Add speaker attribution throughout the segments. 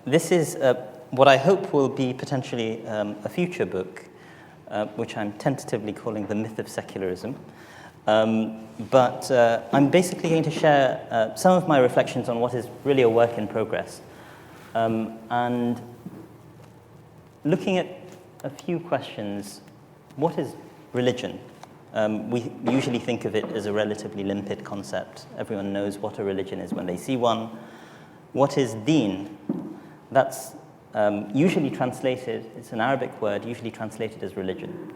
Speaker 1: this is what I hope will be potentially a future book, which I'm tentatively calling The Myth of Secularism. But I'm basically going to share some of my reflections on what is really a work in progress. And looking at a few questions, what is religion? We usually think of it as a relatively limpid concept. Everyone knows what a religion is when they see one. What is deen? That's usually translated, it's an Arabic word, usually translated as religion.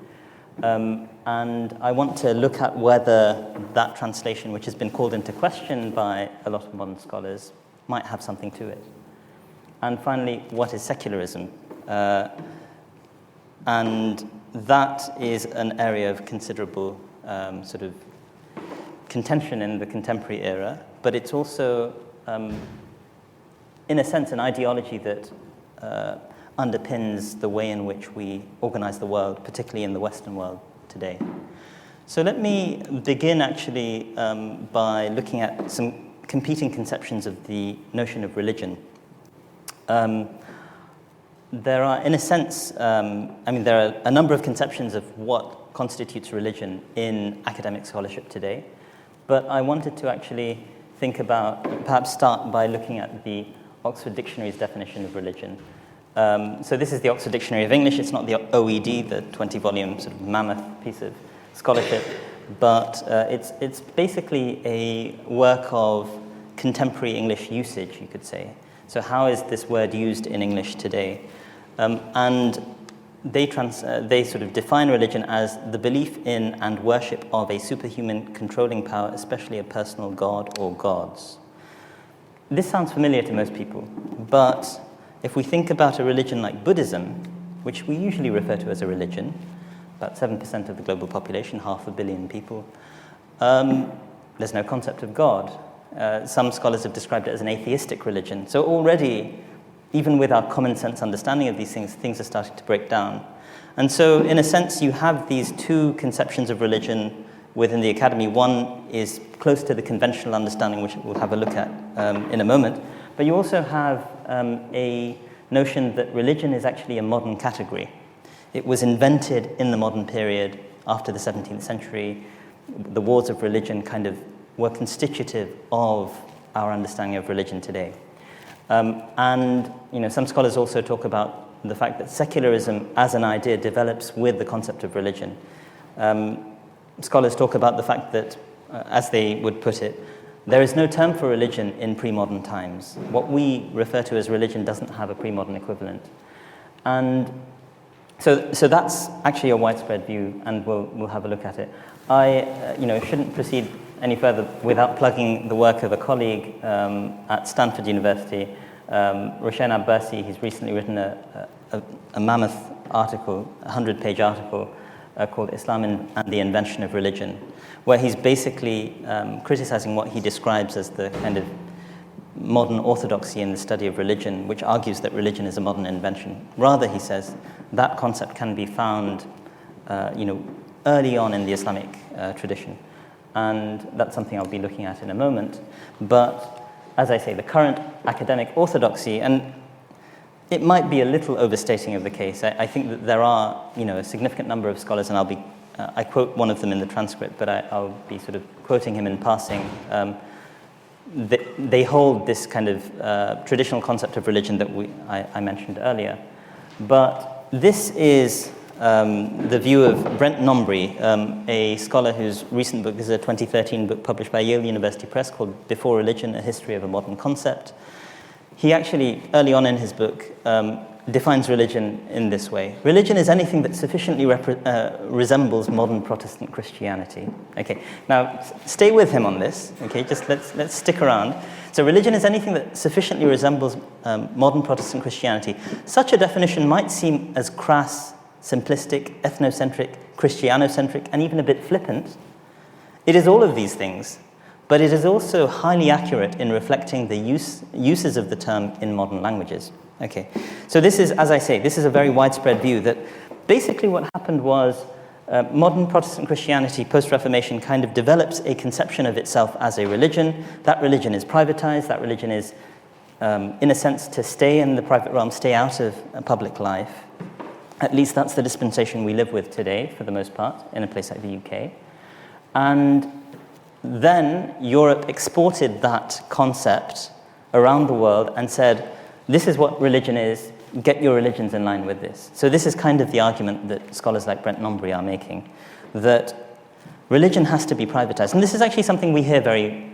Speaker 1: And I want to look at whether that translation, which has been called into question by a lot of modern scholars, might have something to it. And finally, what is secularism? And that is an area of considerable sort of contention in the contemporary era, but it's also, in a sense, an ideology that underpins the way in which we organize the world, particularly in the Western world today. So let me begin actually by looking at some competing conceptions of the notion of religion. There are, in a sense, there are a number of conceptions of what constitutes religion in academic scholarship today, but I wanted to actually think about, perhaps start by looking at the Oxford Dictionary's definition of religion. So this is the Oxford Dictionary of English. It's not the OED, the 20-volume sort of mammoth piece of scholarship, but it's basically a work of contemporary English usage, you could say. So how is this word used in English today? And they sort of define religion as the belief in and worship of a superhuman controlling power, especially a personal god or gods. This sounds familiar to most people, but if we think about a religion like Buddhism, which we usually refer to as a religion, about 7% of the global population, 500 million people, there's no concept of God. Some scholars have described it as an atheistic religion. So already, even with our common sense understanding of these things are starting to break down. And so, in a sense, you have these two conceptions of religion within the academy. One is close to the conventional understanding, which we'll have a look at in a moment. But you also have a notion that religion is actually a modern category. It was invented in the modern period after the 17th century. The wars of religion kind of were constitutive of our understanding of religion today. And some scholars also talk about the fact that secularism as an idea develops with the concept of religion. Scholars talk about the fact that, as they would put it, there is no term for religion in pre-modern times. What we refer to as religion doesn't have a pre-modern equivalent. And so that's actually a widespread view, and we'll have a look at it. I shouldn't proceed any further without plugging the work of a colleague at Stanford University, Roshan Abbasi. He's recently written a mammoth article, a 100-page article called Islam and the Invention of Religion, where he's basically criticizing what he describes as the kind of modern orthodoxy in the study of religion, which argues that religion is a modern invention. Rather, he says, that concept can be found early on in the Islamic tradition. And that's something I'll be looking at in a moment. But as I say, the current academic orthodoxy, and it might be a little overstating of the case. I think that there are, a significant number of scholars, and I quote one of them in the transcript, but I'll be sort of quoting him in passing. They hold this kind of traditional concept of religion that I mentioned earlier. But this is the view of Brent Nombre, a scholar whose recent book is a 2013 book published by Yale University Press called Before Religion, A History of a Modern Concept. He actually, early on in his book, defines religion in this way. Religion is anything that sufficiently resembles modern Protestant Christianity. Okay, now stay with him on this. Okay, just let's stick around. So religion is anything that sufficiently resembles modern Protestant Christianity. Such a definition might seem as crass, simplistic, ethnocentric, Christianocentric, and even a bit flippant. It is all of these things, but it is also highly accurate in reflecting the uses of the term in modern languages. Okay, so this is, as I say, this is a very widespread view that basically what happened was modern Protestant Christianity, post-Reformation, kind of develops a conception of itself as a religion. That religion is privatized, that religion is in a sense, to stay in the private realm, stay out of public life. At least that's the dispensation we live with today, for the most part, in a place like the UK. And then Europe exported that concept around the world and said, this is what religion is, get your religions in line with this. So this is kind of the argument that scholars like Brent Nombury are making, that religion has to be privatized. And this is actually something we hear very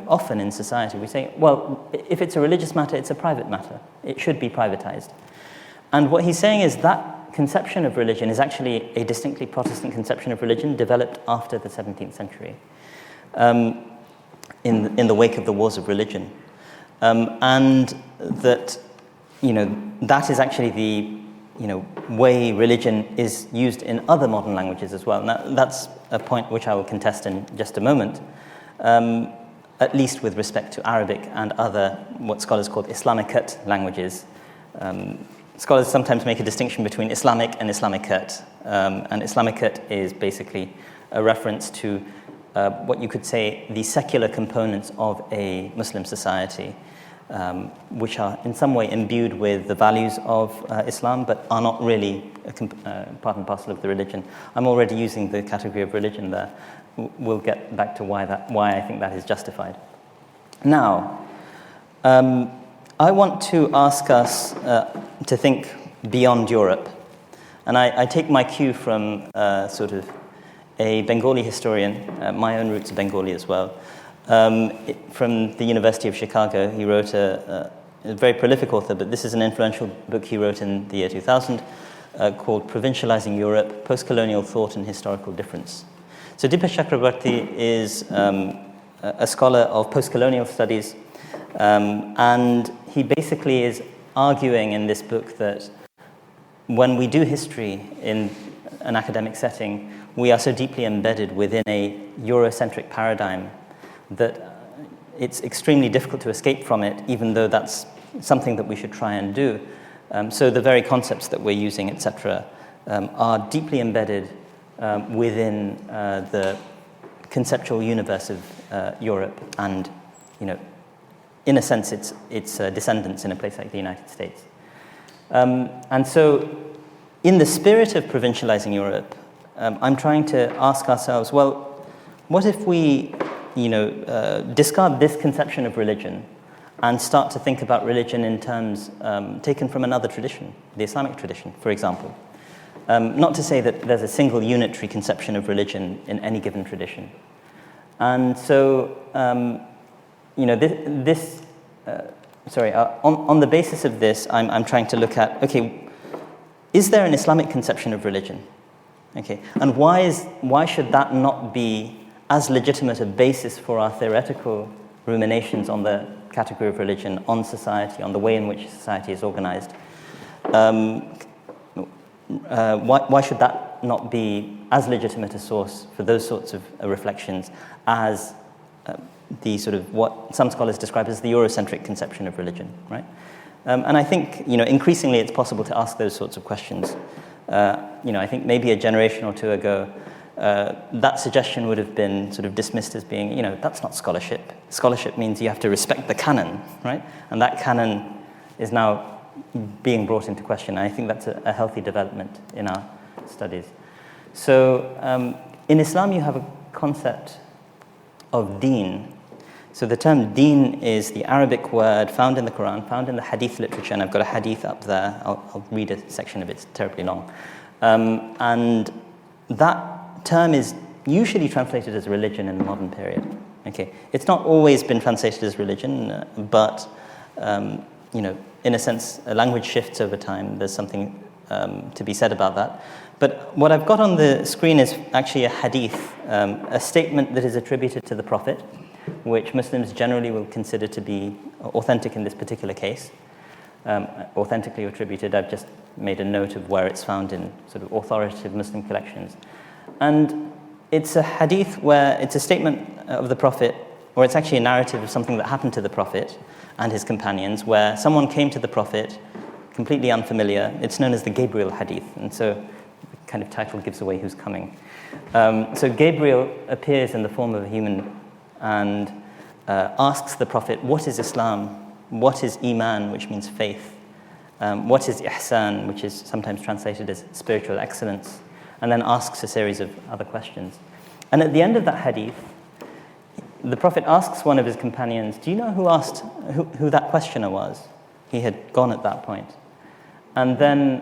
Speaker 1: often in society. We say, well, if it's a religious matter, it's a private matter. It should be privatized. And what he's saying is that conception of religion is actually a distinctly Protestant conception of religion developed after the 17th century, in the wake of the wars of religion. And that, that is actually the, way religion is used in other modern languages as well. And that's a point which I will contest in just a moment, at least with respect to Arabic and other, what scholars call Islamicat languages. Scholars sometimes make a distinction between Islamic and Islamicat. And Islamicat is basically a reference to what you could say the secular components of a Muslim society, which are in some way imbued with the values of Islam, but are not really part and parcel of the religion. I'm already using the category of religion there. We'll get back to why I think that is justified. Now, I want to ask us to think beyond Europe. And I take my cue from sort of a Bengali historian, my own roots are Bengali as well, from the University of Chicago. He wrote a very prolific author, but this is an influential book he wrote in the year 2000 called Provincializing Europe, Post-Colonial Thought and Historical Difference. So Dipesh Chakrabarty is a scholar of post-colonial studies, and he basically is arguing in this book that when we do history in an academic setting, we are so deeply embedded within a Eurocentric paradigm that it's extremely difficult to escape from it, even though that's something that we should try and do. So the very concepts that we're using, etc., are deeply embedded within the conceptual universe of Europe and, in a sense, its descendants in a place like the United States. And so, in the spirit of provincializing Europe, I'm trying to ask ourselves, well, what if we, discard this conception of religion and start to think about religion in terms taken from another tradition, the Islamic tradition, for example? Not to say that there's a single unitary conception of religion in any given tradition. And so, on the basis of this, I'm trying to look at, okay, is there an Islamic conception of religion? Okay, and why should that not be as legitimate a basis for our theoretical ruminations on the category of religion, on society, on the way in which society is organized? Why should that not be as legitimate a source for those sorts of reflections as the sort of what some scholars describe as the Eurocentric conception of religion, right? And I think, increasingly it's possible to ask those sorts of questions. I think maybe a generation or two ago, that suggestion would have been sort of dismissed as being, that's not scholarship. Scholarship means you have to respect the canon, right? And that canon is now being brought into question. I think that's a healthy development in our studies. So in Islam, you have a concept of deen. So the term deen is the Arabic word found in the Quran, found in the hadith literature, and I've got a hadith up there. I'll read a section of it, it's terribly long. And that term is usually translated as religion in the modern period. Okay, it's not always been translated as religion, but in a sense, a language shifts over time. There's something to be said about that. But what I've got on the screen is actually a hadith, a statement that is attributed to the Prophet, which Muslims generally will consider to be authentic in this particular case. Authentically attributed, I've just made a note of where it's found in sort of authoritative Muslim collections. And it's a hadith where it's a statement of the Prophet, or it's actually a narrative of something that happened to the Prophet and his companions, where someone came to the Prophet, completely unfamiliar. It's known as the Gabriel hadith, and so the kind of title gives away who's coming. So Gabriel appears in the form of a human and asks the Prophet, what is Islam? what is iman, which means faith, what is ihsan, which is sometimes translated as spiritual excellence, and then asks a series of other questions. And at the end of that hadith, the Prophet asks one of his companions, do you know who that questioner was? He had gone at that point. And then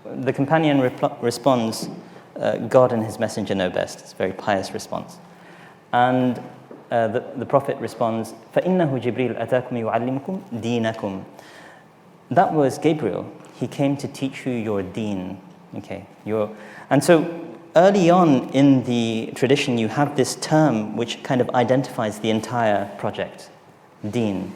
Speaker 1: the companion responds, God and his messenger know best. It's a very pious response. And the Prophet responds, فَإِنَّهُ جِبْرِيلٌ أَتَاكُمْ يُعَلِّمُكُمْ دِينَكُمْ. That was Gabriel. He came to teach you your deen. Okay, and so early on in the tradition, you have this term which kind of identifies the entire project, deen.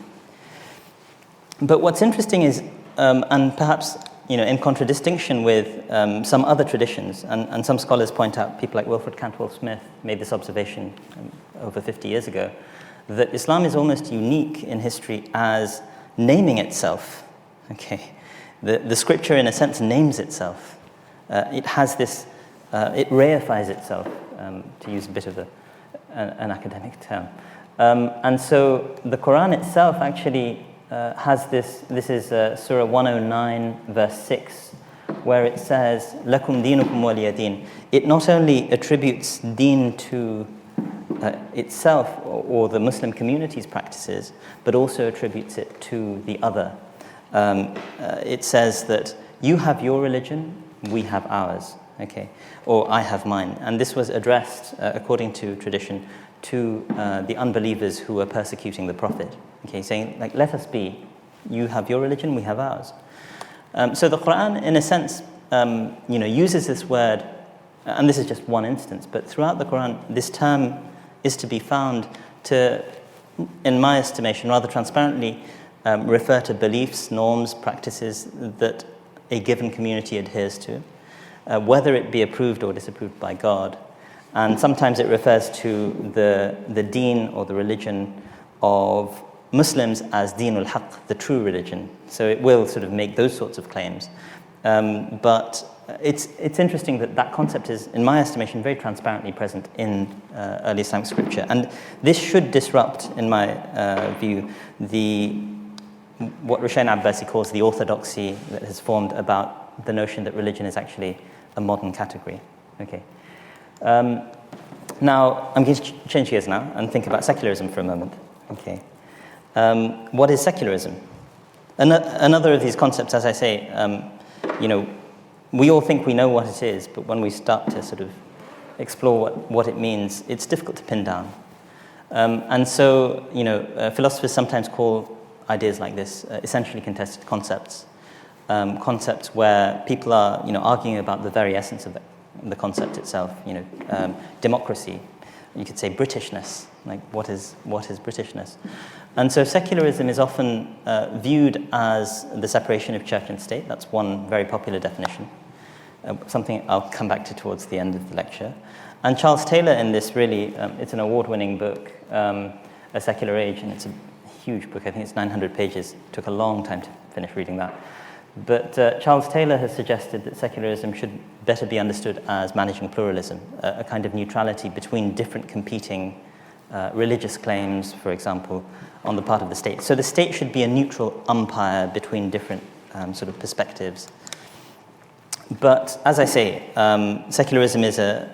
Speaker 1: But what's interesting is, and perhaps in contradistinction with some other traditions, and some scholars point out, people like Wilfred Cantwell Smith made this observation over 50 years ago, that Islam is almost unique in history as naming itself. Okay, the scripture in a sense names itself. It has this, it reifies itself, to use a bit of an academic term. And so the Quran itself actually has this is Surah 109, verse 6, where it says, لَكُمْ دِينُكُمْ وَلِيَ دِينٌ. It not only attributes deen to itself or the Muslim community's practices, but also attributes it to the other. It says that you have your religion, we have ours, okay, or I have mine. And this was addressed, according to tradition, to the unbelievers who were persecuting the Prophet, okay, saying, like, let us be. You have your religion, we have ours. So the Quran, in a sense, uses this word, and this is just one instance, but throughout the Quran, this term is to be found to, in my estimation, rather transparently refer to beliefs, norms, practices that a given community adheres to, whether it be approved or disapproved by God. And sometimes it refers to the deen or the religion of Muslims as Deenul Haqq, the true religion. So it will sort of make those sorts of claims. But it's interesting that concept is, in my estimation, very transparently present in early Islamic scripture. And this should disrupt, in my view, what Rushayn Abbasi calls the orthodoxy that has formed about the notion that religion is actually a modern category. Okay. Now, I'm going to change gears now and think about secularism for a moment. Okay. What is secularism? Another of these concepts, as I say, we all think we know what it is, but when we start to sort of explore what it means, it's difficult to pin down. And so, philosophers sometimes call ideas like this essentially contested concepts, concepts where people are, arguing about the very essence of the concept itself. Democracy. You could say Britishness. Like, what is Britishness? And so secularism is often viewed as the separation of church and state. That's one very popular definition, something I'll come back to towards the end of the lecture. And Charles Taylor in this really, it's an award-winning book, A Secular Age, and it's a huge book. I think it's 900 pages. It took a long time to finish reading that. But Charles Taylor has suggested that secularism should better be understood as managing pluralism, a kind of neutrality between different competing religious claims, for example, on the part of the state. So the state should be a neutral umpire between different sort of perspectives. But as I say, secularism is a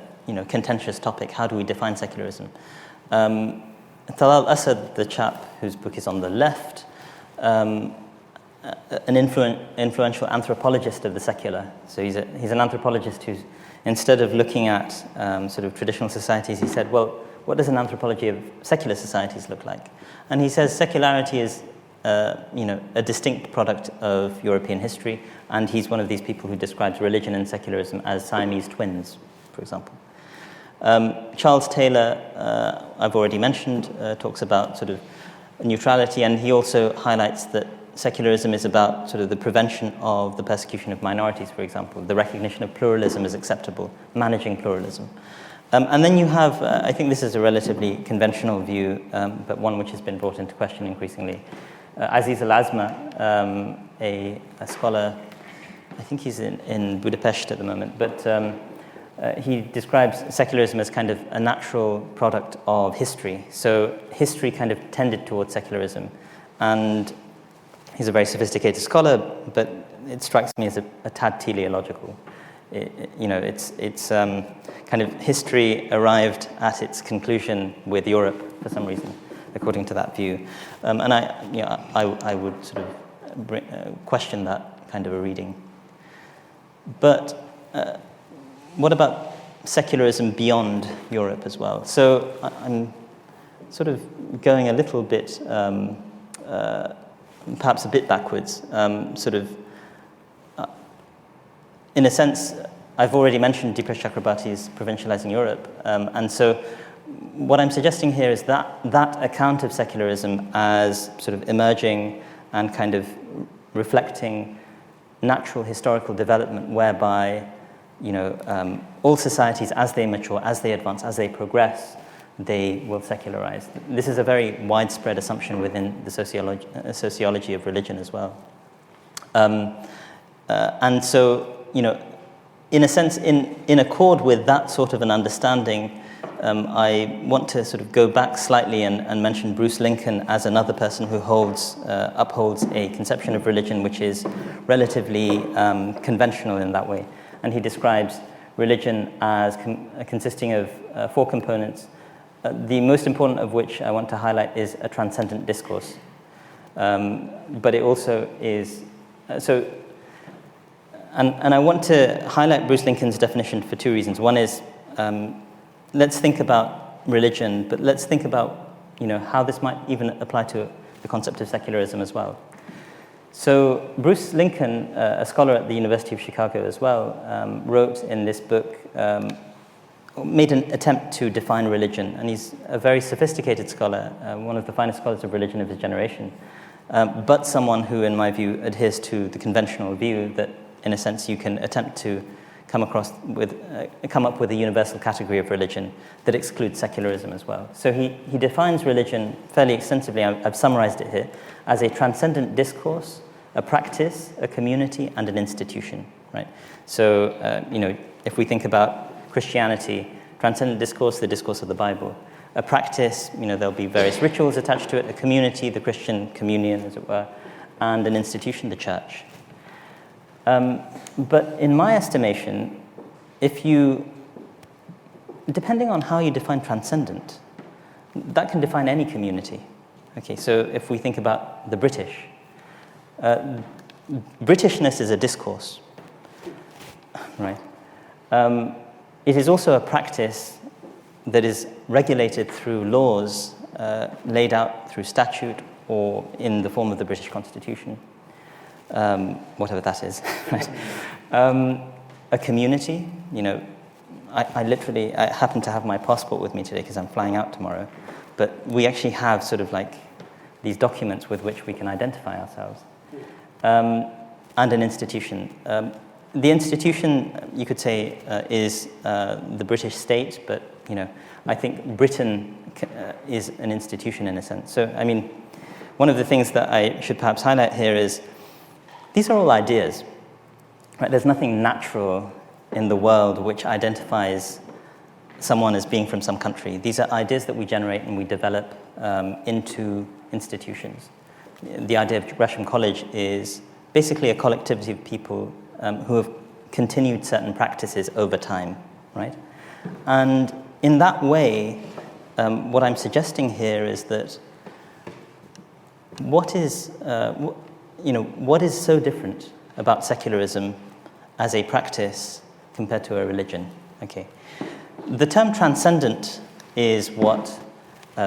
Speaker 1: contentious topic. How do we define secularism? Talal Asad, the chap whose book is on the left, an influential anthropologist of the secular. So he's an anthropologist who's, instead of looking at sort of traditional societies, he said, well, what does an anthropology of secular societies look like? And he says secularity is a distinct product of European history, and he's one of these people who describes religion and secularism as Siamese twins, for example. Charles Taylor, I've already mentioned, talks about sort of neutrality, and he also highlights that secularism is about sort of the prevention of the persecution of minorities, for example, the recognition of pluralism as acceptable, managing pluralism. And then you have, I think this is a relatively conventional view, but one which has been brought into question increasingly. Aziz al-Azma, a scholar, I think he's in Budapest at the moment, but he describes secularism as kind of a natural product of history. So history kind of tended towards secularism, And he's a very sophisticated scholar, but it strikes me as a tad teleological. It's kind of history arrived at its conclusion with Europe for some reason, according to that view. And I would sort of question that kind of a reading. But what about secularism beyond Europe as well? So I'm sort of going a little bit, perhaps a bit backwards, in a sense, I've already mentioned Deepesh Chakrabarty's Provincializing Europe, and so what I'm suggesting here is that account of secularism as sort of emerging and kind of reflecting natural historical development, whereby all societies, as they mature, as they advance, as they progress, they will secularize. This is a very widespread assumption within the sociology of religion as well. And so, in a sense, in accord with that sort of an understanding, I want to sort of go back slightly and mention Bruce Lincoln as another person who upholds a conception of religion which is relatively conventional in that way. And he describes religion as consisting of 4 components, the most important of which I want to highlight is a transcendent discourse. But it also is... And I want to highlight Bruce Lincoln's definition for 2 reasons. One is, let's think about religion, but let's think about, how this might even apply to the concept of secularism as well. So Bruce Lincoln, a scholar at the University of Chicago as well, wrote in this book, made an attempt to define religion, and he's a very sophisticated scholar, one of the finest scholars of religion of his generation, but someone who, in my view, adheres to the conventional view that, in a sense, you can attempt to come up with a universal category of religion that excludes secularism as well. So he defines religion fairly extensively. I've summarized it here as a transcendent discourse, a practice, a community, and an institution. Right. So if we think about Christianity, transcendent discourse, the discourse of the Bible. A practice, there'll be various rituals attached to it. A community, the Christian communion, as it were, and an institution, the church. But in my estimation, depending on how you define transcendent, that can define any community. Okay, so if we think about the British, Britishness is a discourse, right? It is also a practice that is regulated through laws laid out through statute or in the form of the British Constitution. Whatever that is, right? A community, I happen to have my passport with me today because I'm flying out tomorrow, but we actually have sort of like these documents with which we can identify ourselves. And an institution. The institution, you could say, is the British state, but, I think Britain is an institution in a sense. So, one of the things that I should perhaps highlight here is these are all ideas, right? There's nothing natural in the world which identifies someone as being from some country. These are ideas that we generate and we develop into institutions. The idea of Gresham College is basically a collectivity of people who have continued certain practices over time, right? And in that way, what I'm suggesting here is that what is so different about secularism as a practice compared to a religion? Okay. The term transcendent is what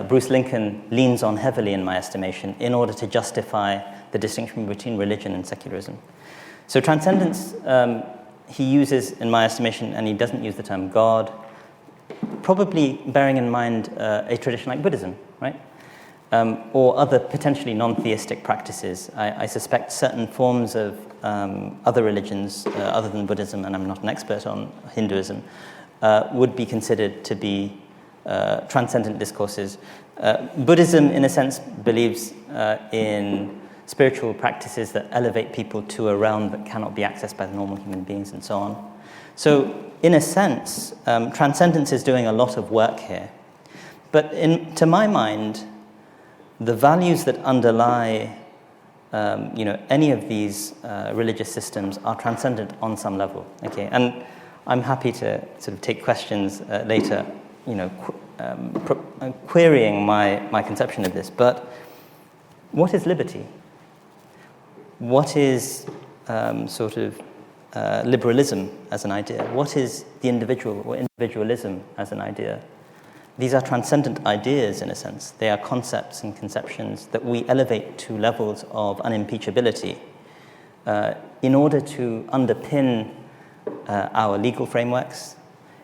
Speaker 1: Bruce Lincoln leans on heavily, in my estimation, in order to justify the distinction between religion and secularism. So transcendence, he uses, in my estimation, and he doesn't use the term God, probably bearing in mind a tradition like Buddhism, right? Or other potentially non-theistic practices. I suspect certain forms of other religions, other than Buddhism, and I'm not an expert on Hinduism, would be considered to be transcendent discourses. Buddhism, in a sense, believes in spiritual practices that elevate people to a realm that cannot be accessed by the normal human beings, and so on. So, in a sense, transcendence is doing a lot of work here. But to my mind, the values that underlie any of these religious systems are transcendent on some level. Okay, and I'm happy to sort of take questions later, querying my conception of this. But what is liberty? What is liberalism as an idea? What is the individual or individualism as an idea? These are transcendent ideas in a sense. They are concepts and conceptions that we elevate to levels of unimpeachability in order to underpin our legal frameworks,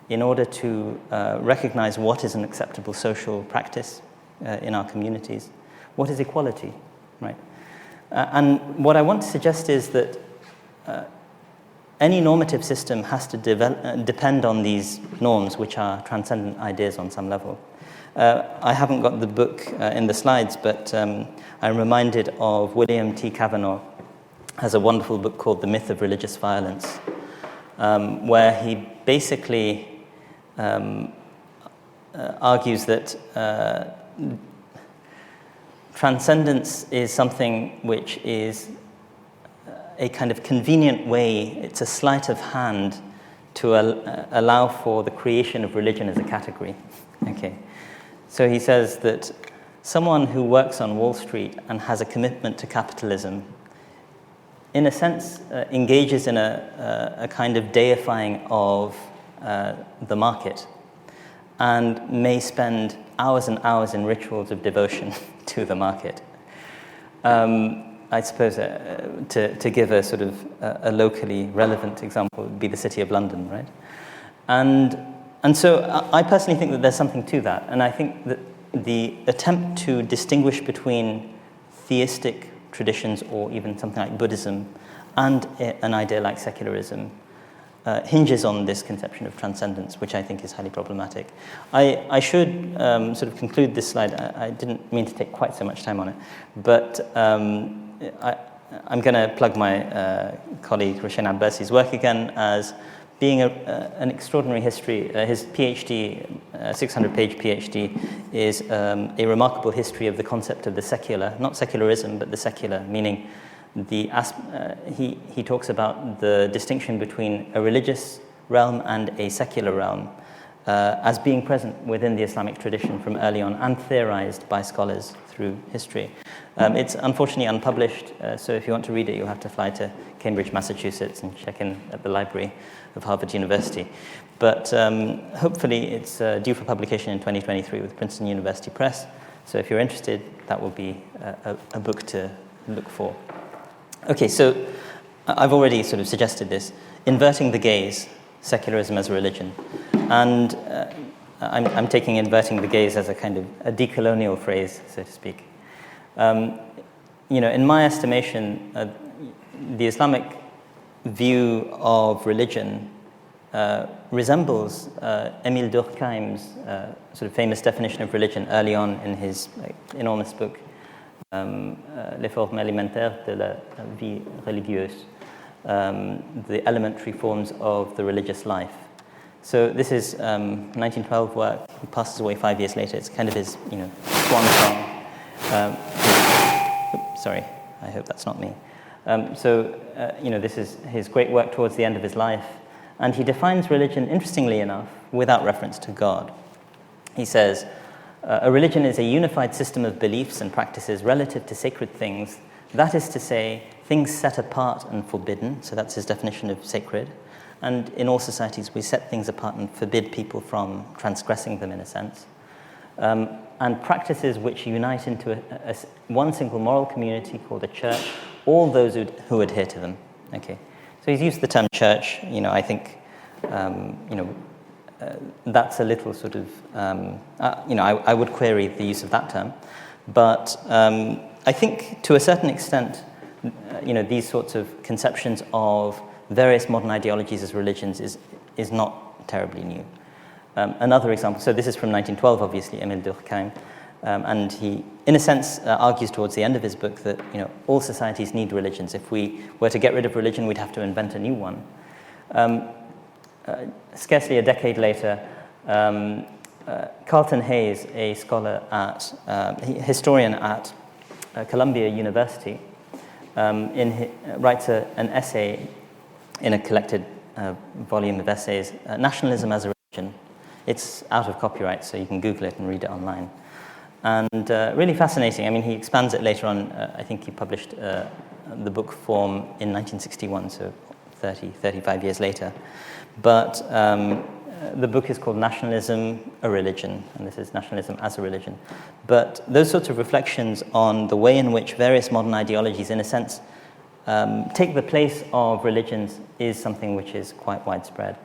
Speaker 1: in order to recognize what is an acceptable social practice in our communities. What is equality, right? And what I want to suggest is that any normative system has to depend on these norms, which are transcendent ideas on some level. I haven't got the book in the slides, but I'm reminded of William T. Cavanaugh has a wonderful book called The Myth of Religious Violence, where he basically argues that transcendence is something which is a kind of convenient way, it's a sleight of hand to allow for the creation of religion as a category. Okay, so he says that someone who works on Wall Street and has a commitment to capitalism, in a sense, engages in a kind of deifying of the market and may spend hours and hours in rituals of devotion to the market. I suppose to give a sort of a locally relevant example would be the City of London, right? And so I personally think that there's something to that, and I think that the attempt to distinguish between theistic traditions or even something like Buddhism and an idea like secularism hinges on this conception of transcendence, which I think is highly problematic. I should sort of conclude this slide. I didn't mean to take quite so much time on it, but I'm going to plug my colleague Roshan Abbasi's work again as being an extraordinary history. His PhD, 600-page PhD, is a remarkable history of the concept of the secular, not secularism, but the secular, meaning he talks about the distinction between a religious realm and a secular realm as being present within the Islamic tradition from early on and theorized by scholars through history. It's unfortunately unpublished, so if you want to read it, you'll have to fly to Cambridge, Massachusetts and check in at the library of Harvard University. But hopefully it's due for publication in 2023 with Princeton University Press. So if you're interested, that will be a book to look for. Okay, so I've already sort of suggested this, inverting the gaze, secularism as a religion. And I'm taking inverting the gaze as a kind of a decolonial phrase, so to speak. In my estimation, the Islamic view of religion resembles Émile Durkheim's sort of famous definition of religion early on in his enormous book, Les formes élémentaires de la vie religieuse, the elementary forms of the religious life. So this is 1912 work. He passes away 5 years later. It's kind of his, swan song. Sorry, I hope that's not me. This is his great work towards the end of his life. And he defines religion, interestingly enough, without reference to God. He says, a religion is a unified system of beliefs and practices relative to sacred things. That is to say, things set apart and forbidden. So that's his definition of sacred. And in all societies, we set things apart and forbid people from transgressing them, in a sense. And practices which unite into one single moral community called a church, all those who adhere to them. Okay, so he's used the term church. I think, that's a little sort of, I would query the use of that term. But I think to a certain extent, these sorts of conceptions of various modern ideologies as religions is not terribly new. Another example, so this is from 1912, obviously, Émile Durkheim, and he, in a sense, argues towards the end of his book that all societies need religions. If we were to get rid of religion, we'd have to invent a new one. Scarcely a decade later, Carlton Hayes, a scholar historian at Columbia University, writes an essay in a collected volume of essays, Nationalism as a Religion. It's out of copyright, so you can Google it and read it online. And really fascinating. I mean, he expands it later on. I think he published the book form in 1961, so 35 years later. But the book is called Nationalism, a Religion, and this is Nationalism as a Religion. But those sorts of reflections on the way in which various modern ideologies, in a sense, take the place of religions is something which is quite widespread.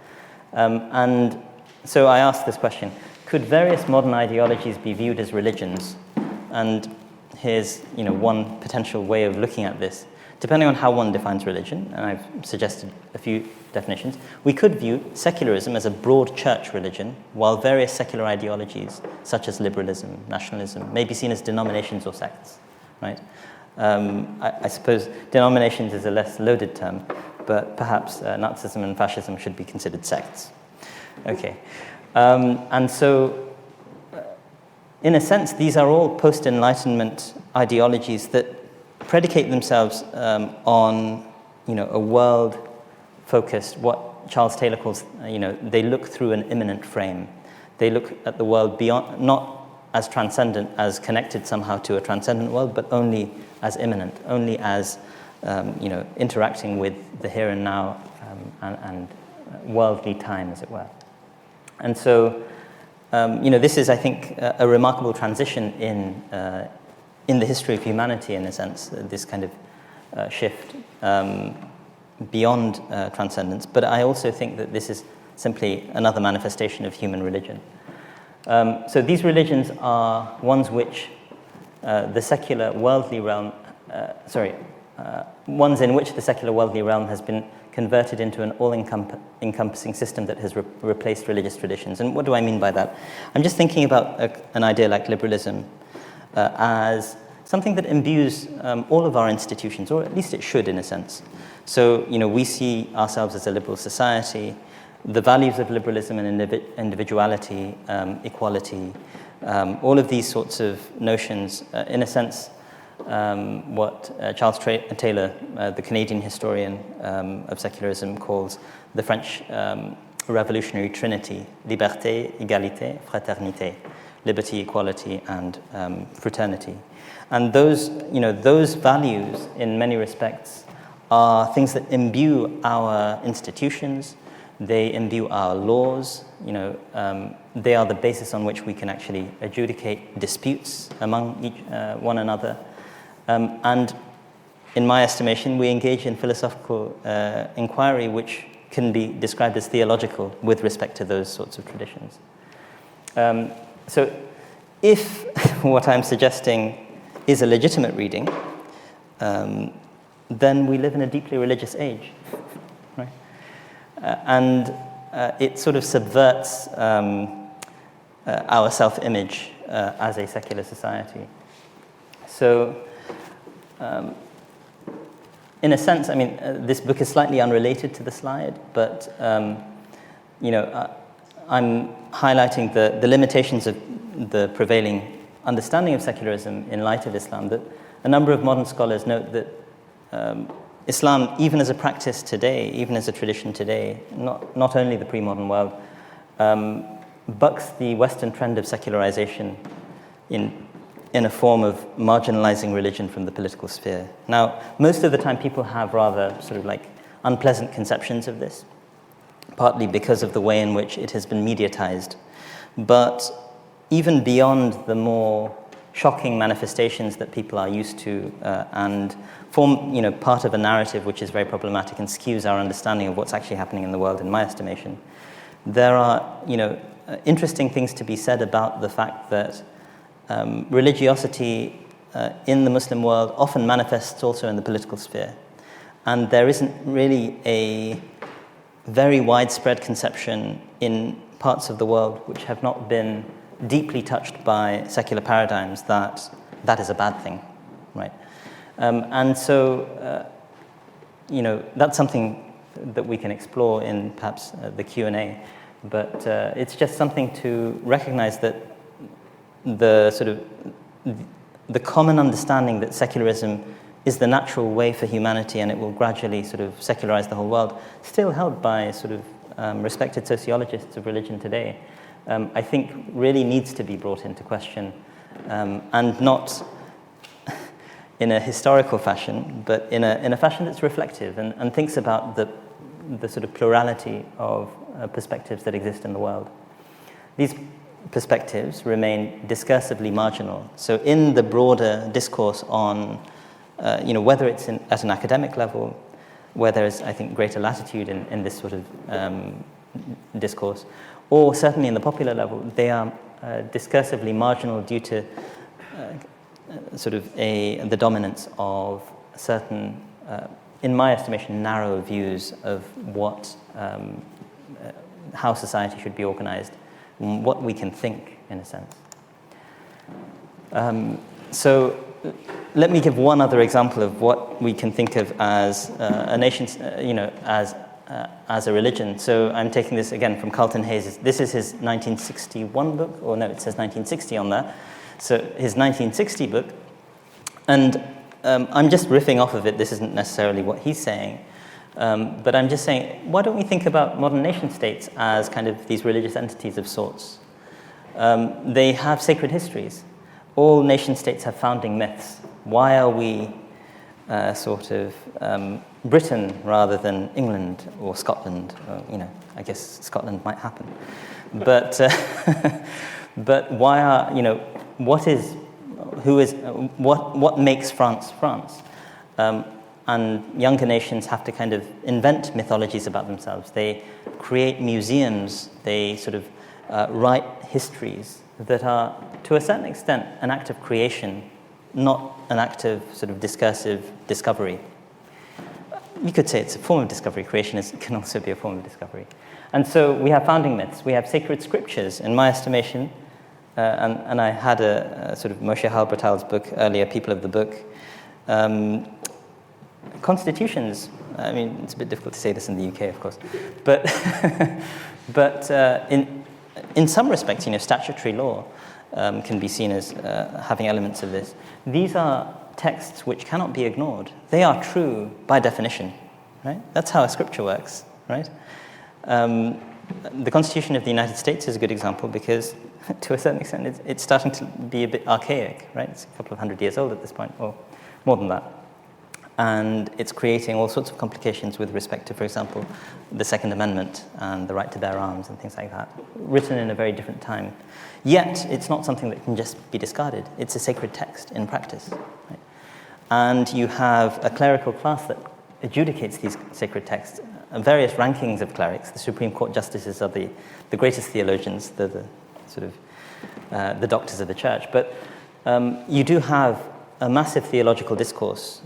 Speaker 1: And so I asked this question, could various modern ideologies be viewed as religions? And here's one potential way of looking at this. Depending on how one defines religion, and I've suggested a few definitions, we could view secularism as a broad church religion, while various secular ideologies, such as liberalism, nationalism, may be seen as denominations or sects, right? I suppose denominations is a less loaded term, but perhaps Nazism and fascism should be considered sects. Okay. And so, in a sense, these are all post-Enlightenment ideologies that predicate themselves on, a world-focused, what Charles Taylor calls, they look through an immanent frame. They look at the world beyond, not as transcendent, as connected somehow to a transcendent world, but only as immanent, only as, interacting with the here and now and worldly time, as it were. And so, this is, I think, a remarkable transition in the history of humanity, in a sense, this kind of shift beyond transcendence. But I also think that this is simply another manifestation of human religion. So these religions are ones which the secular worldly realm, ones in which the secular worldly realm has been converted into an all-encompassing system that has replaced religious traditions. And what do I mean by that? I'm just thinking about an idea like liberalism as something that imbues all of our institutions, or at least it should in a sense. So, we see ourselves as a liberal society. The values of liberalism and individuality, equality, all of these sorts of notions, in a sense, what Charles Taylor, the Canadian historian of secularism, calls the French revolutionary trinity: liberté, égalité, fraternité, liberty, equality, and fraternity. And those values, in many respects, are things that imbue our institutions. They imbue our laws. They are the basis on which we can actually adjudicate disputes among one another. And in my estimation, we engage in philosophical inquiry which can be described as theological with respect to those sorts of traditions. So if what I'm suggesting is a legitimate reading, then we live in a deeply religious age, right? And it sort of subverts our self-image as a secular society. So, in a sense, I mean, this book is slightly unrelated to the slide, but, I'm highlighting the limitations of the prevailing understanding of secularism in light of Islam, that a number of modern scholars note that Islam, even as a practice today, even as a tradition today, not only the pre-modern world, bucks the Western trend of secularization in a form of marginalizing religion from the political sphere. Now, most of the time people have rather sort of like unpleasant conceptions of this, partly because of the way in which it has been mediatized. But even beyond the more shocking manifestations that people are used to and form, part of a narrative which is very problematic and skews our understanding of what's actually happening in the world, in my estimation, there are, interesting things to be said about the fact that religiosity in the Muslim world often manifests also in the political sphere. And there isn't really a very widespread conception in parts of the world which have not been deeply touched by secular paradigms that is a bad thing, right? And so, that's something that we can explore in perhaps the Q&A. But it's just something to recognize that the common understanding that secularism is the natural way for humanity and it will gradually sort of secularize the whole world, still held by sort of respected sociologists of religion today, I think really needs to be brought into question, and not in a historical fashion, but in a fashion that's reflective and thinks about the sort of plurality of perspectives that exist in the world. These perspectives remain discursively marginal. So in the broader discourse on, whether it's at an academic level, where there's, I think, greater latitude in this sort of discourse, or certainly in the popular level, they are discursively marginal due to the dominance of certain, in my estimation, narrow views of what, how society should be organized, what we can think, in a sense. So let me give one other example of what we can think of as a nation, as a religion. So I'm taking this again from Carlton Hayes. This is his 1961 book, or no, it says 1960 on there. So his 1960 book, and I'm just riffing off of it. This isn't necessarily what he's saying, but I'm just saying, why don't we think about modern nation states as kind of these religious entities of sorts? They have sacred histories. All nation states have founding myths. Why are we Britain rather than England or Scotland? I guess Scotland might happen, but but why are what makes France France? And younger nations have to kind of invent mythologies about themselves. They create museums. They sort of write histories that are, to a certain extent, an act of creation, not an act of sort of discursive discovery. You could say it's a form of discovery. Creation can also be a form of discovery. And so we have founding myths. We have sacred scriptures, in my estimation. And I had a sort of Moshe Halbertal's book earlier, People of the Book. Constitutions, I mean, it's a bit difficult to say this in the UK, of course, but in some respects, statutory law can be seen as having elements of this. These are texts which cannot be ignored. They are true by definition, right? That's how a scripture works, right? The Constitution of the United States is a good example because, to a certain extent, it's starting to be a bit archaic, right? It's a couple of 100 years old at this point, or more than that. And it's creating all sorts of complications with respect to, for example, the Second Amendment and the right to bear arms and things like that, written in a very different time. Yet, it's not something that can just be discarded. It's a sacred text in practice. Right? And you have a clerical class that adjudicates these sacred texts, various rankings of clerics. The Supreme Court justices are the greatest theologians, the doctors of the church. But you do have a massive theological discourse.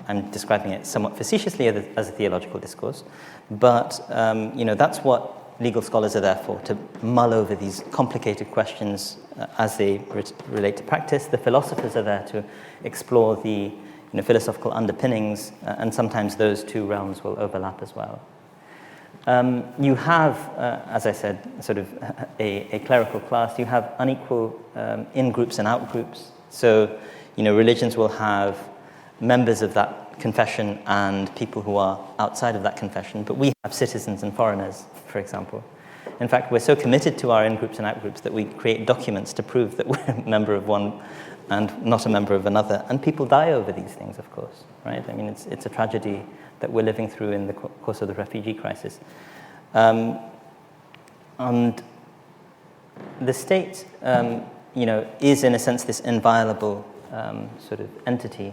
Speaker 1: I'm describing it somewhat facetiously as a theological discourse, but that's what legal scholars are there for, to mull over these complicated questions as they relate to practice. The philosophers are there to explore the philosophical underpinnings, and sometimes those two realms will overlap as well. You have, as I said, sort of a clerical class. You have unequal in-groups and out-groups. So, religions will have members of that confession and people who are outside of that confession, but we have citizens and foreigners, for example. In fact, we're so committed to our in-groups and out-groups that we create documents to prove that we're a member of one and not a member of another. And people die over these things, of course, right? I mean, it's a tragedy that we're living through in the course of the refugee crisis. And the state, is in a sense this inviolable sort of entity.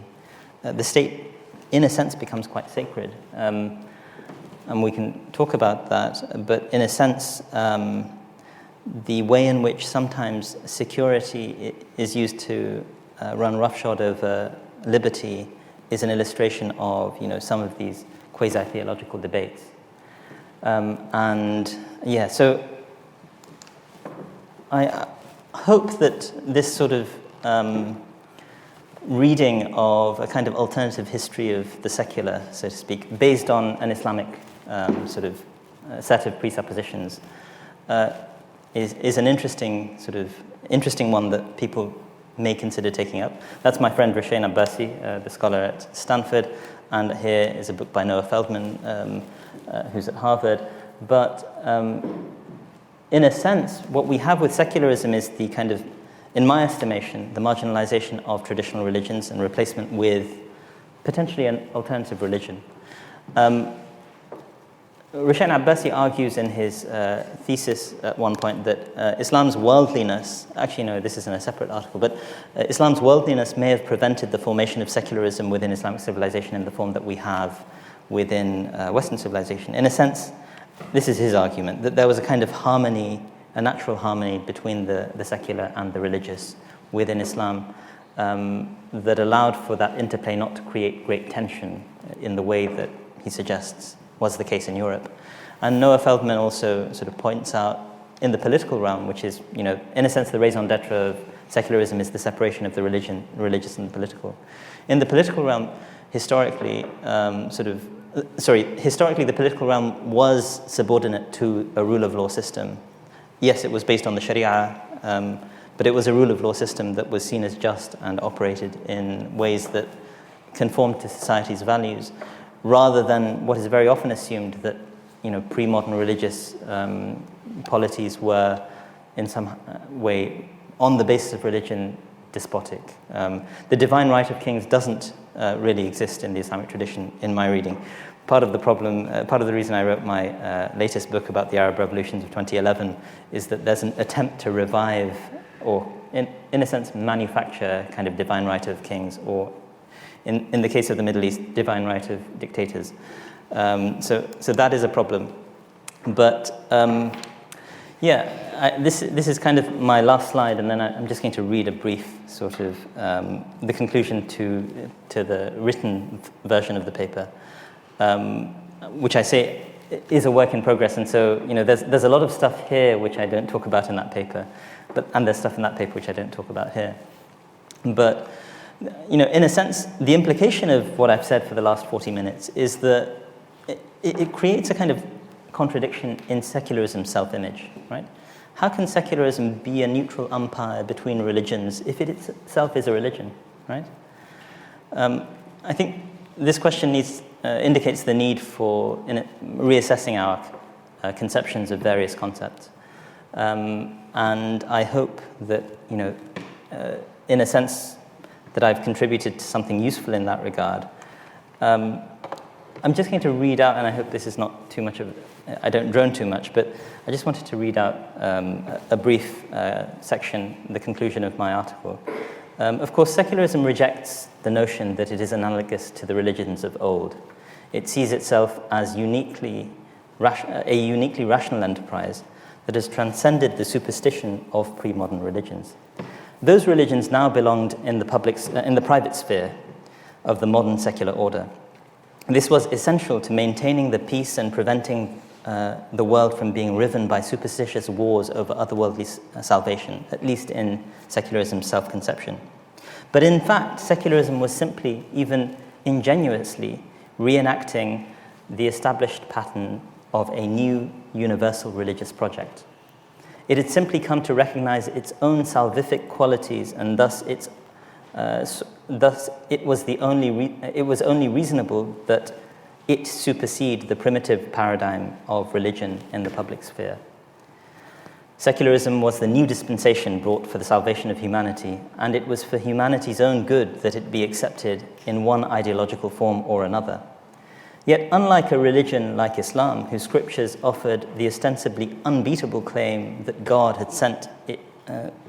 Speaker 1: The state, in a sense, becomes quite sacred. And we can talk about that, but in a sense, the way in which sometimes security is used to run roughshod over liberty is an illustration of, some of these quasi-theological debates. So I hope that this sort of reading of a kind of alternative history of the secular, so to speak, based on an Islamic set of presuppositions, is an interesting one that people may consider taking up. That's my friend Rethinking, the scholar at Stanford, and here is a book by Noah Feldman, who's at Harvard. But in a sense, what we have with secularism is the kind of, in my estimation, the marginalization of traditional religions and replacement with potentially an alternative religion. Rethinking argues in his thesis at one point that Islam's worldliness, actually no, this is in a separate article, but Islam's worldliness may have prevented the formation of secularism within Islamic civilization in the form that we have within Western civilization. In a sense, this is his argument, that there was a kind of harmony, a natural harmony between the secular and the religious within Islam that allowed for that interplay not to create great tension in the way that he suggests was the case in Europe. And Noah Feldman also sort of points out in the political realm, which is, in a sense, the raison d'etre of secularism is the separation of the religious and the political. In the political realm, historically, the political realm was subordinate to a rule of law system. Yes, it was based on the Sharia, but it was a rule of law system that was seen as just and operated in ways that conformed to society's values, rather than what is very often assumed that pre-modern religious polities were in some way, on the basis of religion, despotic. The divine right of kings doesn't really exist in the Islamic tradition, in my reading. Part of the problem, part of the reason I wrote my latest book about the Arab revolutions of 2011 is that there's an attempt to revive, or in a sense, manufacture kind of divine right of kings, or in the case of the Middle East, divine right of dictators. So that is a problem. But this is kind of my last slide, and then I'm just going to read a brief sort of the conclusion to the written version of the paper, which I say is a work in progress. And so there's a lot of stuff here which I don't talk about in that paper, and there's stuff in that paper which I don't talk about here. But in a sense, the implication of what I've said for the last 40 minutes is that it creates a kind of contradiction in secularism's self-image, right? How can secularism be a neutral umpire between religions if it itself is a religion, right? I think this question indicates the need for reassessing our conceptions of various concepts. And I hope that, in a sense, that I've contributed to something useful in that regard. I'm just going to read out, and I hope this is not too much I don't drone too much, but I just wanted to read out a brief section, the conclusion of my article. Of course, secularism rejects the notion that it is analogous to the religions of old. It sees itself as a uniquely rational enterprise that has transcended the superstition of pre-modern religions. Those religions now belonged in the private sphere of the modern secular order. This was essential to maintaining the peace and preventing the world from being riven by superstitious wars over otherworldly salvation, at least in secularism's self-conception. But in fact, secularism was simply, even ingenuously, reenacting the established pattern of a new universal religious project. It had simply come to recognize its own salvific qualities, and thus it was only reasonable that it supersede the primitive paradigm of religion in the public sphere. Secularism was the new dispensation brought for the salvation of humanity, and it was for humanity's own good that it be accepted in one ideological form or another. Yet, unlike a religion like Islam, whose scriptures offered the ostensibly unbeatable claim that God had sent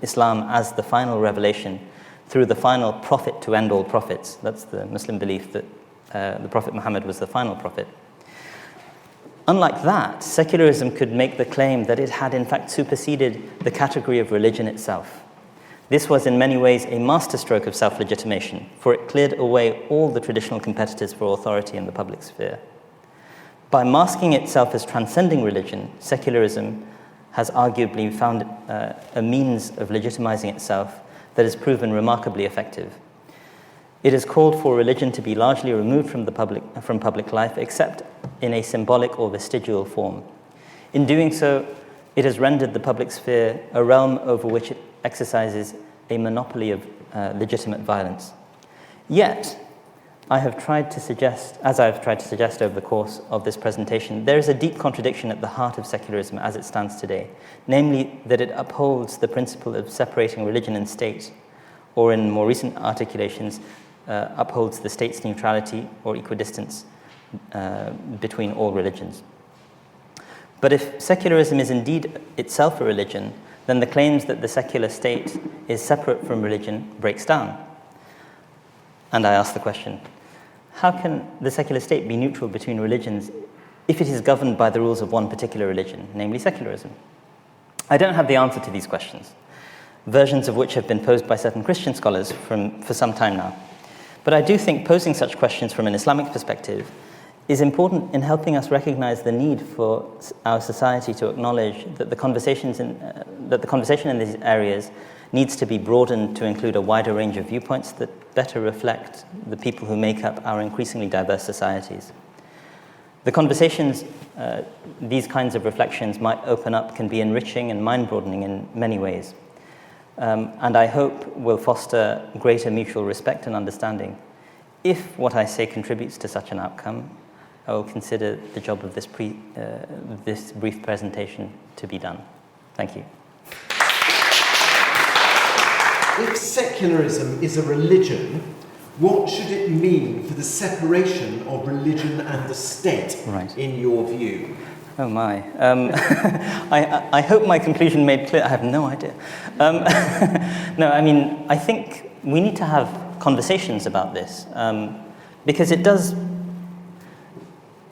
Speaker 1: Islam as the final revelation through the final prophet to end all prophets, that's the Muslim belief that the Prophet Muhammad was the final prophet. Unlike that, secularism could make the claim that it had in fact superseded the category of religion itself. This was in many ways a masterstroke of self-legitimation, for it cleared away all the traditional competitors for authority in the public sphere. By masking itself as transcending religion, secularism has arguably found a means of legitimizing itself that has proven remarkably effective. It has called for religion to be largely removed from public life, except in a symbolic or vestigial form. In doing so, it has rendered the public sphere a realm over which it exercises a monopoly of legitimate violence. Yet, I have tried to suggest, as I've tried to suggest over the course of this presentation, there is a deep contradiction at the heart of secularism as it stands today, namely that it upholds the principle of separating religion and state, or in more recent articulations, upholds the state's neutrality or equidistance between all religions. But if secularism is indeed itself a religion, then the claims that the secular state is separate from religion breaks down. And I ask the question, how can the secular state be neutral between religions if it is governed by the rules of one particular religion, namely secularism? I don't have the answer to these questions, versions of which have been posed by certain Christian scholars for some time now. But I do think posing such questions from an Islamic perspective is important in helping us recognize the need for our society to acknowledge that the conversation in these areas needs to be broadened to include a wider range of viewpoints that better reflect the people who make up our increasingly diverse societies. The conversations these kinds of reflections might open up can be enriching and mind-broadening in many ways, and I hope will foster greater mutual respect and understanding. If what I say contributes to such an outcome, I will consider the job of this brief presentation to be done. Thank you.
Speaker 2: If secularism is a religion, what should it mean for the separation of religion and the state, in your view?
Speaker 1: Oh my. I hope my conclusion made clear. I have no idea. No, I mean, I think we need to have conversations about this because it does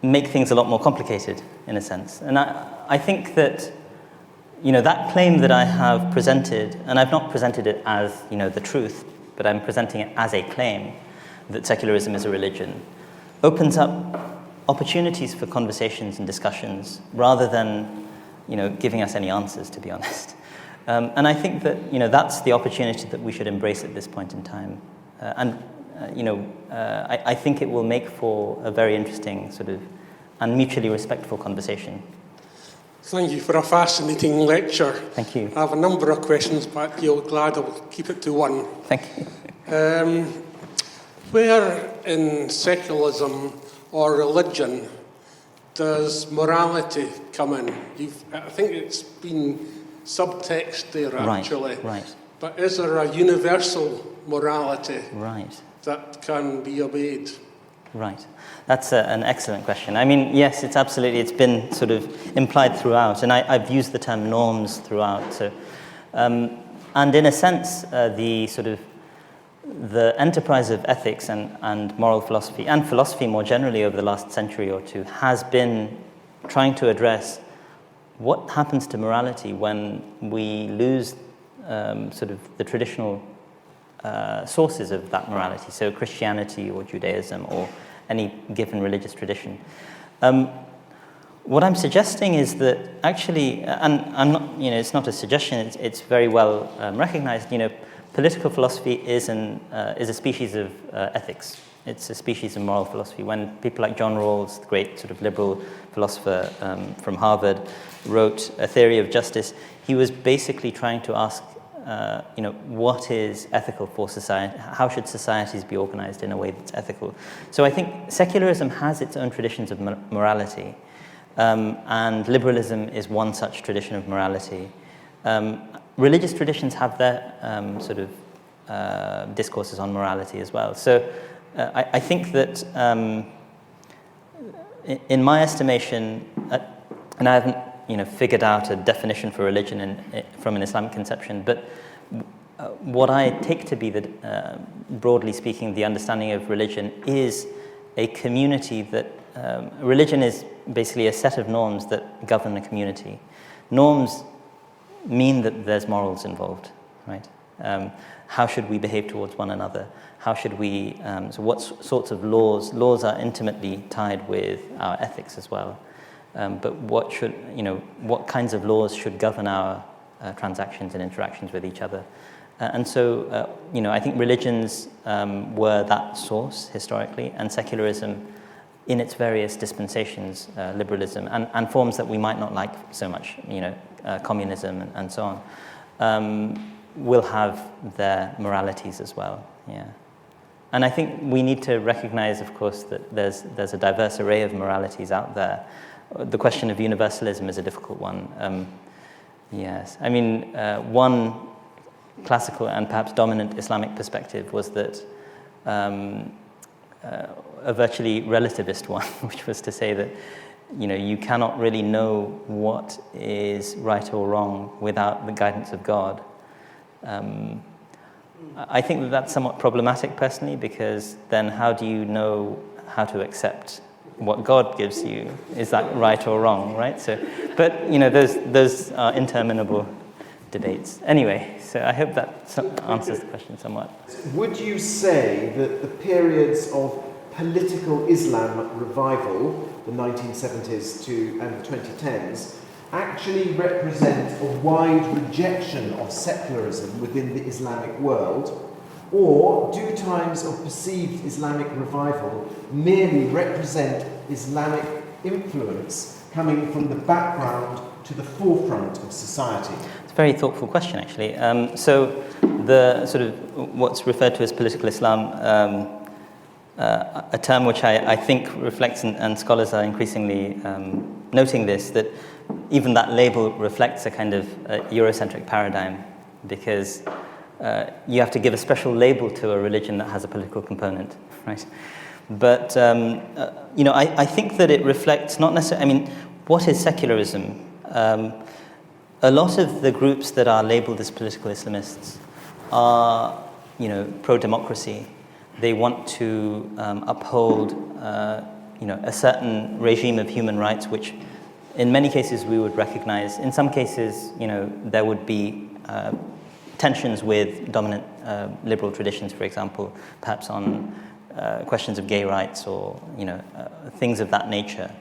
Speaker 1: make things a lot more complicated, in a sense. And I think that, that claim that I have presented, and I've not presented it as, the truth, but I'm presenting it as a claim that secularism is a religion, opens up opportunities for conversations and discussions rather than, giving us any answers, to be honest. And I think that, that's the opportunity that we should embrace at this point in time. I think it will make for a very interesting and mutually respectful conversation.
Speaker 3: Thank you for a fascinating lecture.
Speaker 1: Thank you.
Speaker 3: I have a number of questions, but you're glad I'll keep it to one.
Speaker 1: Thank you.
Speaker 3: Where in secularism or religion does morality come in? I think it's been subtext there, actually.
Speaker 1: Right.
Speaker 3: But is there a universal morality that can be obeyed? Right.
Speaker 1: That's an excellent question. I mean, yes, it's been sort of implied throughout, and I've used the term norms throughout. So, and in a sense, the enterprise of ethics and moral philosophy, and philosophy more generally over the last century or two, has been trying to address what happens to morality when we lose the traditional sources of that morality, so Christianity or Judaism or any given religious tradition. What I'm suggesting is that actually, and I'm not, it's not a suggestion, it's very well recognized, political philosophy is a species of ethics. It's a species of moral philosophy. When people like John Rawls, the great liberal philosopher from Harvard, wrote A Theory of Justice, he was basically trying to ask, what is ethical for society? How should societies be organized in a way that's ethical? So I think secularism has its own traditions of morality, and liberalism is one such tradition of morality. Religious traditions have their discourses on morality as well. So I think that, in my estimation, and I haven't figured out a definition for religion from an Islamic conception, but what I take to be broadly speaking, the understanding of religion is a community that, religion is basically a set of norms that govern a community. Norms mean that there's morals involved, right? How should we behave towards one another? How should we, so what sorts of laws are intimately tied with our ethics as well. But what kinds of laws should govern our transactions and interactions with each other? And so, I think religions were that source historically, and secularism in its various dispensations, liberalism, and forms that we might not like so much, communism and so on, will have their moralities as well. Yeah. And I think we need to recognize, of course, that there's a diverse array of moralities out there. The question of universalism is a difficult one. Yes. I mean, one classical and perhaps dominant Islamic perspective was that a virtually relativist one, which was to say that, you cannot really know what is right or wrong without the guidance of God. I think that that's somewhat problematic personally, because then how do you know how to accept what God gives you? Is that right or wrong, right? So, but those are interminable debates. Anyway, so I hope that answers the question somewhat.
Speaker 2: Would you say that the periods of political Islam revival, the 1970s and 2010s, actually represent a wide rejection of secularism within the Islamic world, or do times of perceived Islamic revival merely represent Islamic influence coming from the background to the forefront of society?
Speaker 1: It's a very thoughtful question, actually. So the sort of what's referred to as political Islam, a term which I think reflects, and scholars are increasingly noting this, that even that label reflects a kind of Eurocentric paradigm, because you have to give a special label to a religion that has a political component, right? But, I think that it reflects not necessarily, I mean, what is secularism? A lot of the groups that are labeled as political Islamists are, pro-democracy. They want to uphold, a certain regime of human rights, which in many cases we would recognize. In some cases, there would be tensions with dominant liberal traditions, for example, perhaps on questions of gay rights or, things of that nature.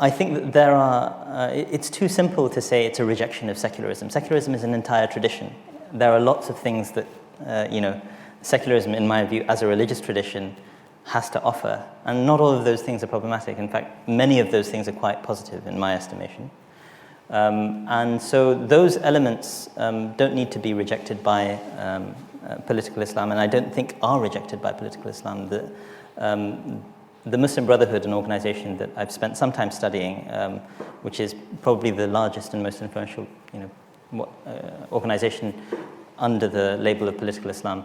Speaker 1: I think that there are, it's too simple to say it's a rejection of secularism. Secularism is an entire tradition. There are lots of things that, secularism, in my view, as a religious tradition, has to offer. And not all of those things are problematic. In fact, many of those things are quite positive, in my estimation. And so those elements don't need to be rejected by political Islam, and I don't think are rejected by political Islam. The Muslim Brotherhood, an organization that I've spent some time studying, which is probably the largest and most influential, organization under the label of political Islam,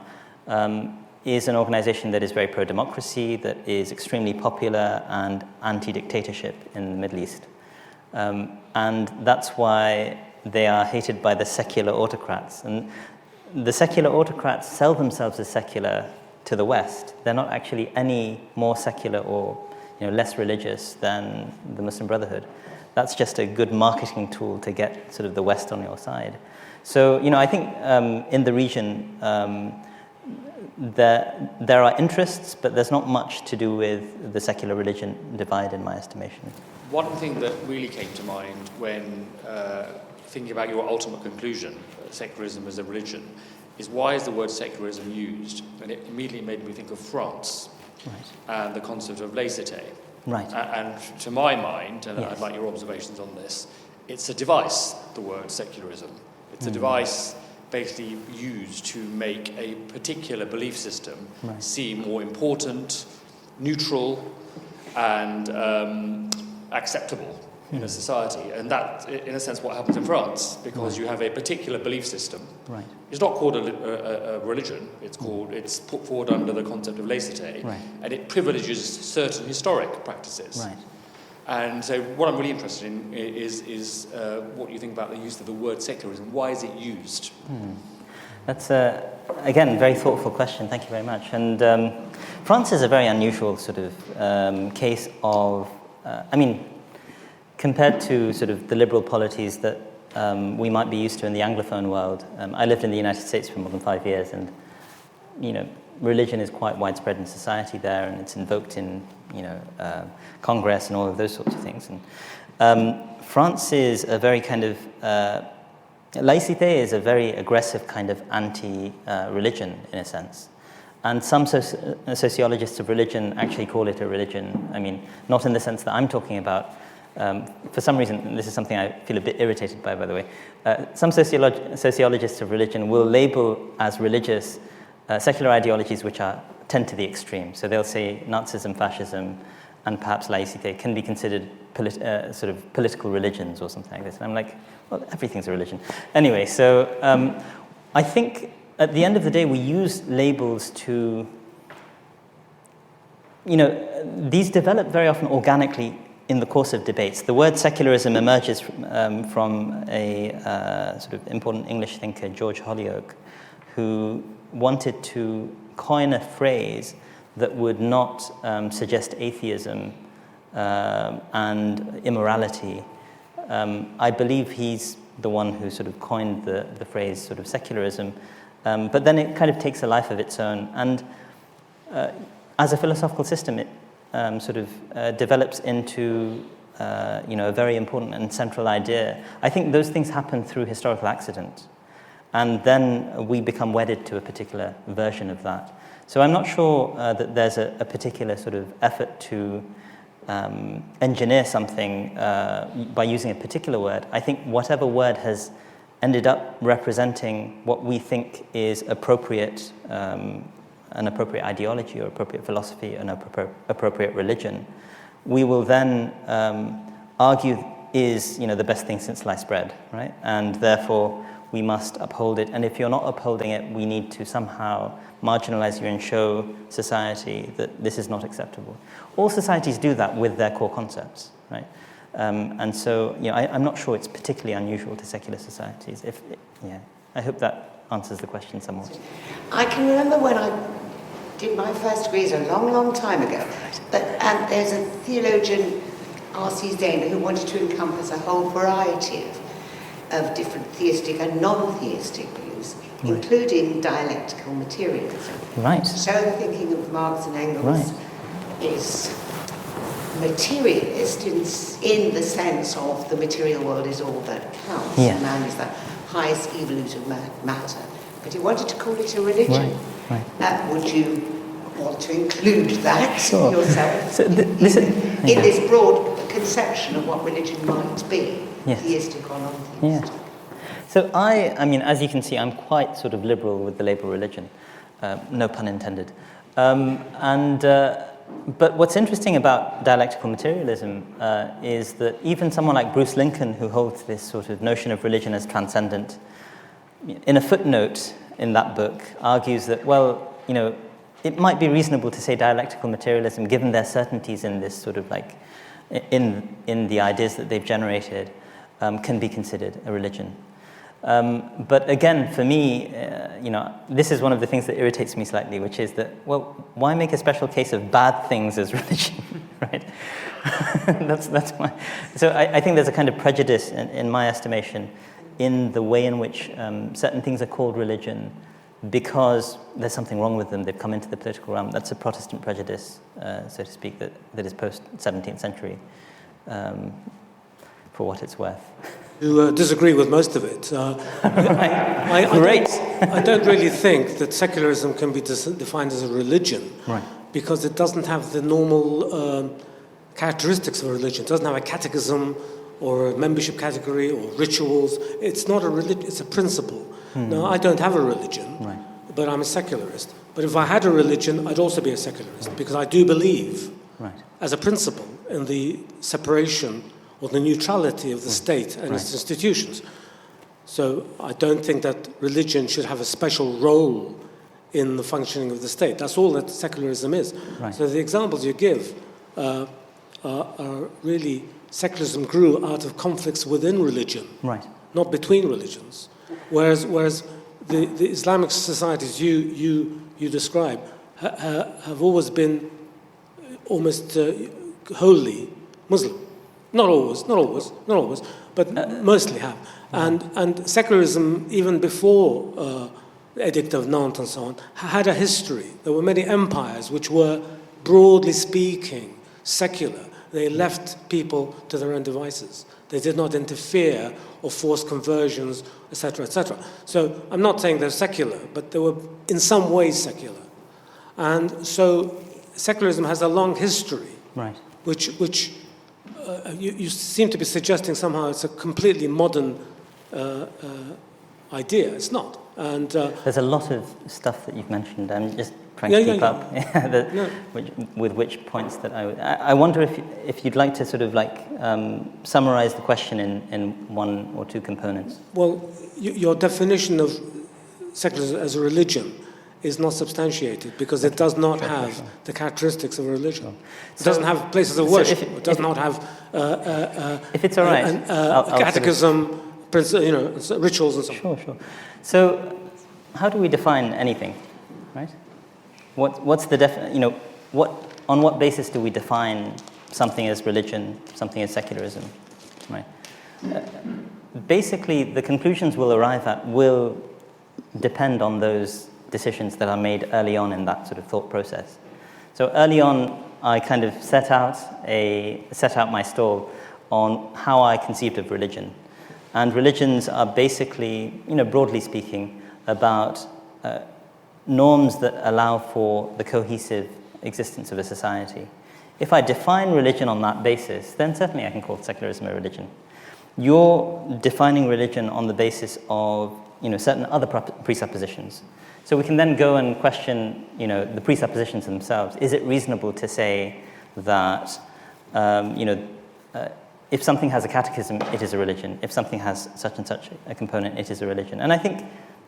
Speaker 1: is an organization that is very pro-democracy, that is extremely popular and anti-dictatorship in the Middle East. And that's why they are hated by the secular autocrats. And the secular autocrats sell themselves as secular to the West. They're not actually any more secular or less religious than the Muslim Brotherhood. That's just a good marketing tool to get sort of the West on your side. So, I think in the region, there are interests, but there's not much to do with the secular religion divide, in my estimation.
Speaker 4: One thing that really came to mind when thinking about your ultimate conclusion, secularism as a religion, is why is the word secularism used? And it immediately made me think of France, right, and the concept of laicite.
Speaker 1: Right.
Speaker 4: And to my mind, and
Speaker 1: yes,
Speaker 4: I'd like your observations on this, it's a device, the word secularism. It's a device basically used to make a particular belief system
Speaker 1: right,
Speaker 4: seem more important, neutral, and acceptable in a society. And that, in a sense, what happens in France, because
Speaker 1: right,
Speaker 4: you have a particular belief system.
Speaker 1: Right.
Speaker 4: It's not called a religion. It's put forward under the concept of laicite,
Speaker 1: right,
Speaker 4: and it privileges certain historic practices.
Speaker 1: Right.
Speaker 4: And so what I'm really interested in is what you think about the use of the word secularism. Why is it used?
Speaker 1: That's, again, a very thoughtful question. Thank you very much. And France is a very unusual sort of case of, compared to sort of the liberal polities that we might be used to in the Anglophone world. I lived in the United States for more than 5 years, and, religion is quite widespread in society there, and it's invoked in, Congress and all of those sorts of things. And France is a very kind of, laicite is a very aggressive kind of anti-religion, in a sense. And some sociologists of religion actually call it a religion. I mean, not in the sense that I'm talking about. For some reason, and this is something I feel a bit irritated by the way, some sociologists of religion will label as religious secular ideologies which tend to the extreme. So they'll say Nazism, fascism, and perhaps laicite can be considered sort of political religions or something like this. And I'm like, well, everything's a religion. Anyway, so I think at the end of the day, we use labels to, these develop very often organically in the course of debates. The word secularism emerges from a sort of important English thinker, George Holyoake, who wanted to coin a phrase that would not suggest atheism and immorality. I believe he's the one who sort of coined the phrase sort of secularism, but then it kind of takes a life of its own. And as a philosophical system, it sort of develops into a very important and central idea. I think those things happen through historical accident, and then we become wedded to a particular version of that. So I'm not sure that there's a particular sort of effort to engineer something by using a particular word. I think whatever word has ended up representing what we think is appropriate, an appropriate ideology or appropriate philosophy, an appropriate religion, we will then argue is the best thing since sliced bread, right? And therefore we must uphold it. And if you're not upholding it, we need to somehow marginalize you and show society that this is not acceptable. All societies do that with their core concepts, right? And so, I'm not sure it's particularly unusual to secular societies. I hope that answers the question somewhat.
Speaker 5: I can remember when I did my first degrees a long, long time ago, and there's a theologian, R.C. Zane, who wanted to encompass a whole variety of different theistic and non-theistic views, including dialectical materialism.
Speaker 1: Right.
Speaker 5: So the thinking of Marx and Engels is materialist in the sense of the material world is all that counts, and man is the highest evolutive matter. But he wanted to call it a religion. Right. Would you want to include that yourself
Speaker 1: So
Speaker 5: in this broad conception of what religion might be, theistic or non-theistic?
Speaker 1: Yeah. So I mean, as you can see, I'm quite sort of liberal with the label religion, no pun intended. But what's interesting about dialectical materialism is that even someone like Bruce Lincoln, who holds this sort of notion of religion as transcendent, in a footnote in that book, argues that, it might be reasonable to say dialectical materialism, given their certainties in this sort of like, in the ideas that they've generated, can be considered a religion. But again, for me, this is one of the things that irritates me slightly, which is that, why make a special case of bad things as religion, right? that's my. So I think there's a kind of prejudice, in my estimation, in the way in which certain things are called religion because there's something wrong with them. They've come into the political realm. That's a Protestant prejudice, so to speak, that is post-17th century, for what it's worth.
Speaker 6: You disagree with most of it.
Speaker 1: Great.
Speaker 6: I don't really think that secularism can be defined as a religion,
Speaker 1: right?
Speaker 6: Because it doesn't have the normal characteristics of a religion. It doesn't have a catechism or a membership category or rituals. It's not a religion, it's a principle. Now, I don't have a religion, but I'm a secularist. But if I had a religion, I'd also be a secularist, because I do believe, as a principle, in the separation or the neutrality of the state and its institutions. So I don't think that religion should have a special role in the functioning of the state. That's all that secularism is. So the examples you give are really, secularism grew out of conflicts within religion, not between religions. Whereas the Islamic societies you describe have always been almost wholly Muslim. Not always, but mostly have. And secularism, even before the Edict of Nantes and so on, had a history. There were many empires which were, broadly speaking, secular. They left people to their own devices. They did not interfere or force conversions, etc., etc. So I'm not saying they're secular, but they were in some ways secular. And so secularism has a long history,
Speaker 1: Right.
Speaker 6: which you seem to be suggesting somehow it's a completely modern idea. It's not. And
Speaker 1: There's a lot of stuff that you've mentioned. I'm just trying
Speaker 6: Yeah,
Speaker 1: to
Speaker 6: yeah,
Speaker 1: keep
Speaker 6: yeah.
Speaker 1: up with which points that I wonder if you'd like to sort of like summarize the question in one or two components.
Speaker 6: well, your definition of secularism as a religion is not substantiated because it does not have the characteristics of a religion. It doesn't have places of worship. It does not have
Speaker 1: if it's all right, I'll
Speaker 6: catechism, rituals and so on.
Speaker 1: Sure, sure. So, how do we define anything, right? What's the on what basis do we define something as religion, something as secularism, right? Basically, the conclusions we'll arrive at will depend on those decisions that are made early on in that sort of thought process. So early on, I kind of set out my stall on how I conceived of religion. And religions are basically, broadly speaking, about norms that allow for the cohesive existence of a society. If I define religion on that basis, then certainly I can call secularism a religion. You're defining religion on the basis of, certain other presuppositions. So we can then go and question, the presuppositions themselves. Is it reasonable to say that, if something has a catechism, it is a religion. If something has such and such a component, it is a religion. And I think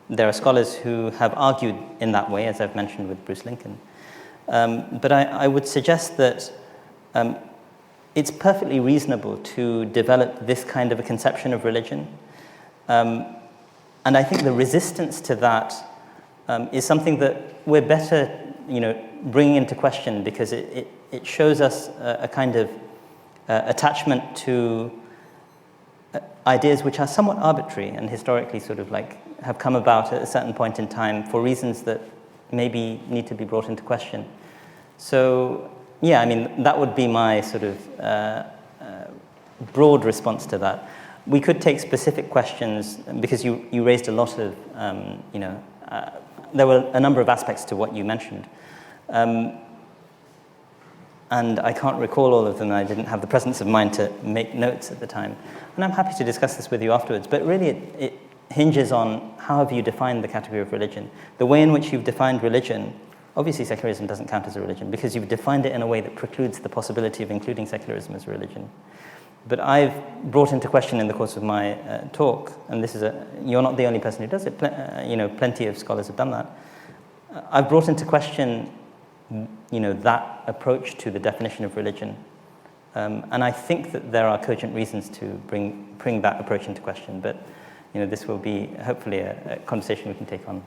Speaker 1: there are scholars who have argued in that way, as I've mentioned with Bruce Lincoln. But I would suggest that it's perfectly reasonable to develop this kind of a conception of religion. And I think the resistance to that is something that we're better, bringing into question because it shows us a kind of attachment to ideas which are somewhat arbitrary and historically sort of like have come about at a certain point in time for reasons that maybe need to be brought into question. So, yeah, I mean, that would be my sort of broad response to that. We could take specific questions because you raised a lot of, there were a number of aspects to what you mentioned. And I can't recall all of them. I didn't have the presence of mind to make notes at the time. And I'm happy to discuss this with you afterwards. But really, it hinges on how have you defined the category of religion. The way in which you've defined religion, obviously secularism doesn't count as a religion because you've defined it in a way that precludes the possibility of including secularism as a religion. But I've brought into question in the course of my talk, and you're not the only person who does it, plenty of scholars have done that. I've brought into question that approach to the definition of religion. And I think that there are cogent reasons to bring that approach into question. But, this will be hopefully a conversation we can take on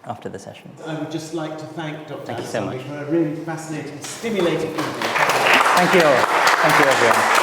Speaker 1: after the session.
Speaker 2: I would just like to thank Dr.
Speaker 1: Thank you so much
Speaker 2: for a really fascinating, stimulating evening.
Speaker 1: Thank you all. Thank you, everyone.